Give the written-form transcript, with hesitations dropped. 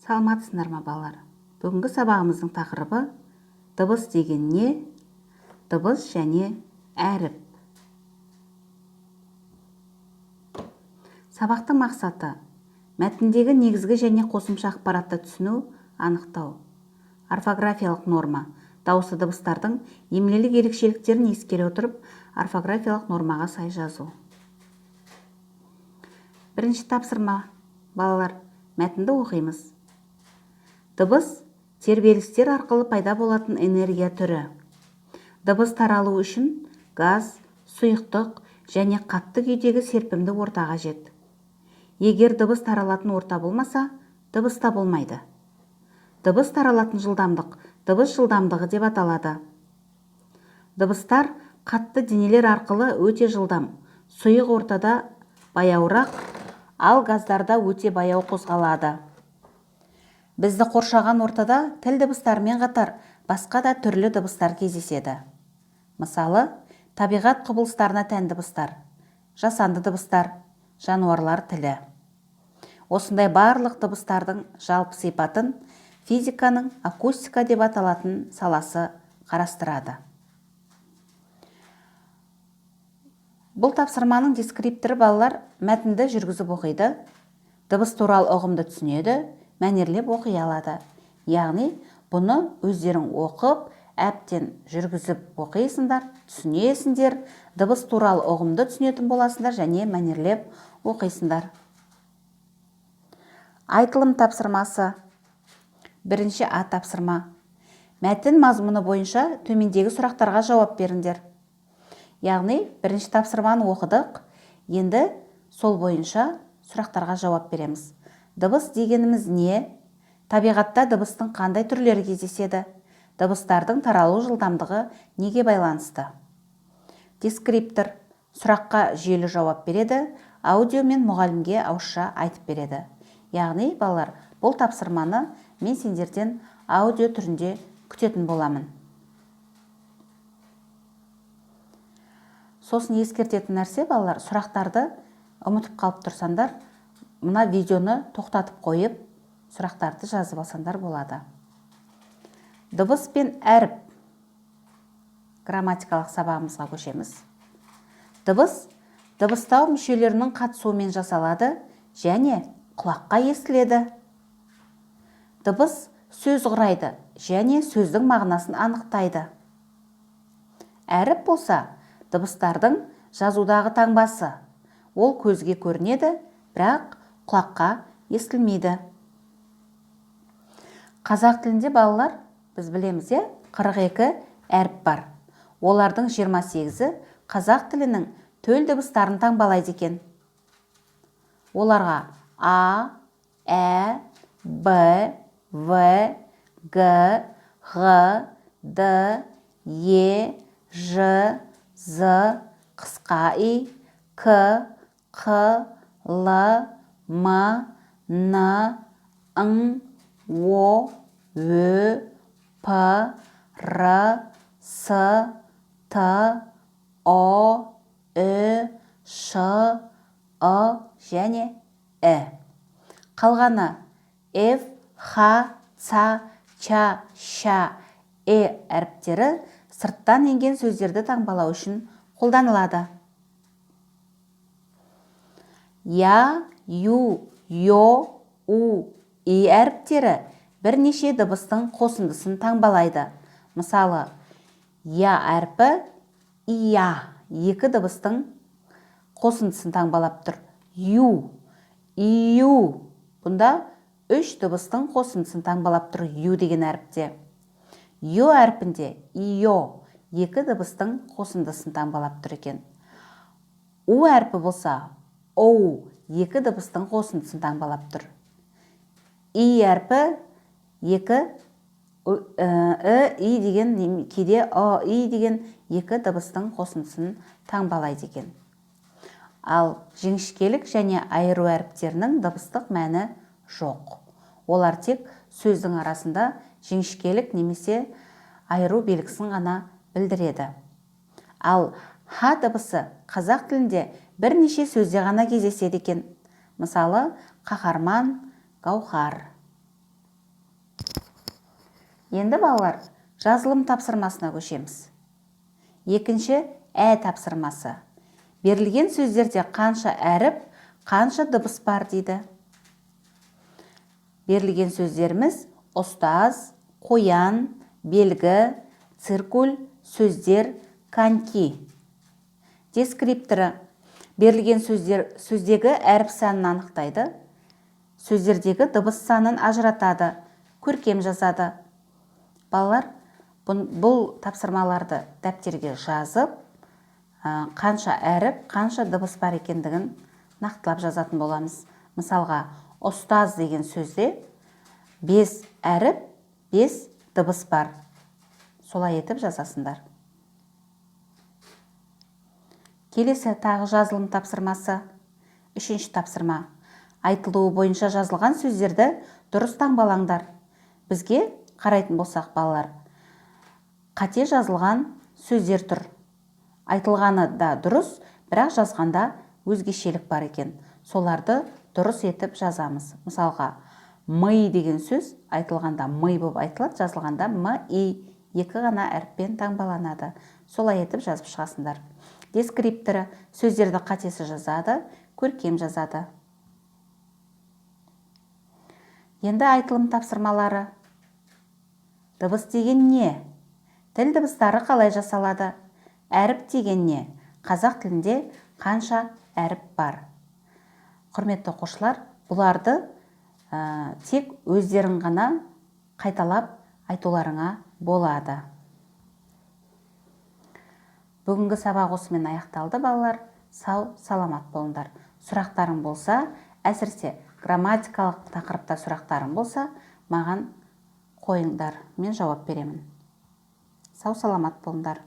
Саламатсыздар ма балалар? Бүгінгі сабағымыздың тақырыбы дыбыс деген не? Дыбыс және әріп. Сабақтың мақсаты мәтіндегі негізгі және қосымша ақпаратты түсіну, анықтау. Орфографиялық норма дауысты дыбыстардың емлелік ерекшеліктерін ескере отырып, орфографиялық нормаға сай жазу. Бірінші тапсырма, балалар, мәтінді оқимыз. Дыбыс тербелістер арқылы пайда болатын энергия түрі. Дыбыс таралу үшін газ, сұйықтық және қатты күйдегі серпімді орта қажет. Егер дыбыс таралатын орта болмаса, дыбыс та болмайды. Дыбыс таралатын жылдамдық дыбыс жылдамдығы деп аталады. Дыбыстар қатты денелер арқылы өте жылдам, сұйық ортада баяуырақ, ал газдарда өте баяу қозғалады. Бізді қоршаған ортада тіл дыбыстарымен қатар басқа да түрлі дыбыстар кездеседі. Мысалы, табиғат құбылыстарына тән дыбыстар, жасанды дыбыстар, жануарлар тілі. Осындай барлық дыбыстардың жалпы сипатын физиканың акустика деп аталатын саласы қарастырады. Бұл тапсырманың дескрипторы балалар мәтінді жүргізіп оқиды, дыбыс туралы ұғымды түсінеді, мәнерлеп оқи алады. Яғни, бұны өздерің оқып, әбден жүргізіп оқисыңдар, түсінесіңдер, дыбыс туралы ұғымды түсінетін боласыңдар және мәнерлеп оқисыңдар. Айтылым тапсырмасы. Бірінші А тапсырма. Мәтін мазмұны бойынша төмендегі сұрақтарға жауап беріңдер. Яғни, бірінші тапсырманы оқыдық, енді сол бойынша сұрақтарға жауап береміз. Дыбыс дегеніміз не? Табиғатта дыбыстың қандай түрлері кездеседі? Дыбыстардың таралу жылдамдығы неге байланысты? Дескриптор сұраққа жүйелі жауап береді, аудио мен мұғалімге ауызша айтып береді. Яғни, балалар, бұл тапсырманы мен сендерден аудио түрінде күтетін боламын. Сосын ескертетін нәрсе, балалар, сұрақтарды ұмытып қалып тұрсаңдар, мына видеоны тоқтатып қойып, сұрақтарды жазып алсаңдар болады. Дыбыс пен әріп. Грамматикалық сабағымызға көшеміз. Дыбыс дыбыстау мүшелерінің қатысуымен жасалады және құлаққа естіледі. Дыбыс сөз құрайды және сөздің мағынасын анықтайды. Әріп болса, дыбыстардың жазудағы таңбасы. Ол көзге көрінеді, бірақ құлаққа естілмейді. Қазақ тілінде, балалар, біз білеміз, 42 әріп бар. Олардың 28-і қазақ тілінің төл дыбыстарын таңбалайды екен. Оларға А, Ә, Б, В, Г, Ғ, Д, Е, Ж, З, қысқа И, К, Қ, Л, М, Н, Ң, О, Ö, П, Р, С, Т, О, Ү, Ш, Ы және Ә. Қалғаны Ф, Х, Ц, Ч, Ш, әріптері сырттан енген сөздерді таңбалау үшін қолданылады. Я, Ю, Йо, У, И әріптері бірнеше дыбыстың қосындысын таңбалайды. Мысалы, Я әрпі Ия екі дыбыстың қосындысын таңбалап тұр. Ю, Ию, бұнда үш дыбыстың қосындысын таңбалап тұр Ю деген әріпте. Ю әрпінде Ио екі дыбыстың қосындысын таңбалап тұр екен. У әрпі болса Оу екі дыбыстың қосындысын таңбалап тұр. И әрпі екі И деген кейде И деген екі дыбыстың қосындысын таңбалайды екен. Ал жіңішкелік және айыру әріптерінің дыбыстық мәні жоқ. Олар тек сөздің арасында жіңішкелік немесе айыру белгісін ғана білдіреді. Ал Х дыбысы қазақ тілінде бірнеше сөзде ғана кездеседі екен. Мысалы, қаһарман, гауһар. Енді балалар, жазылым тапсырмасына көшеміз. Екінші тапсырмасы. Берілген сөздерде қанша әріп, қанша дыбыс бар дейді. Берілген сөздеріміз ұстаз, қоян, белгі, циркуль, сөздер, коньки. Дескрипторы. Берілген сөздегі әріп санын анықтайды. Сөздердегі дыбыс санын ажыратады, көркем жазады. Балалар, бұл тапсырмаларды дәптерге жазып, қанша әріп, қанша дыбыс бар екендігін нақтылап жазатын боламыз. Мысалға, ұстаз деген сөзде 5 әріп, 5 дыбыс бар. Солай етіп жазасыңдар. Келесі тағы жазылым тапсырмасы. Үшінші тапсырма. Айтылуы бойынша жазылған сөздерді дұрыс таңбалаңдар. Бізге қарайтын болсақ балалар, қате жазылған сөздер тұр. Айтылғаны да дұрыс, бірақ жазғанда өзгешелік бар екен. Соларды дұрыс етіп жазамыз. Мысалға, мы деген сөз айтылғанда мы болып айтылады, жазылғанда ми. Екі ғана әріппен таңбаланады. Солай етіп жазып шығасыңдар. Дескрипторы сөздерді қатесі жазады, көркем жазады. Енді айтылым тапсырмалары. Дыбыс деген не? Тіл дыбыстары қалай жасалады? Әріп деген не? Қазақ тілінде қанша әріп бар? Құрметті оқушылар, бұларды тек өздерің ғана қайталап айтуларыңа болады. Бүгінгі сабақ осымен аяқталды, балалар. Сау, саламат болыңдар. Сұрақтарың болса, әсіресе грамматикалық тақырыпта сұрақтарың болса, маған қойыңдар, мен жауап беремін. Сау, саламат болыңдар.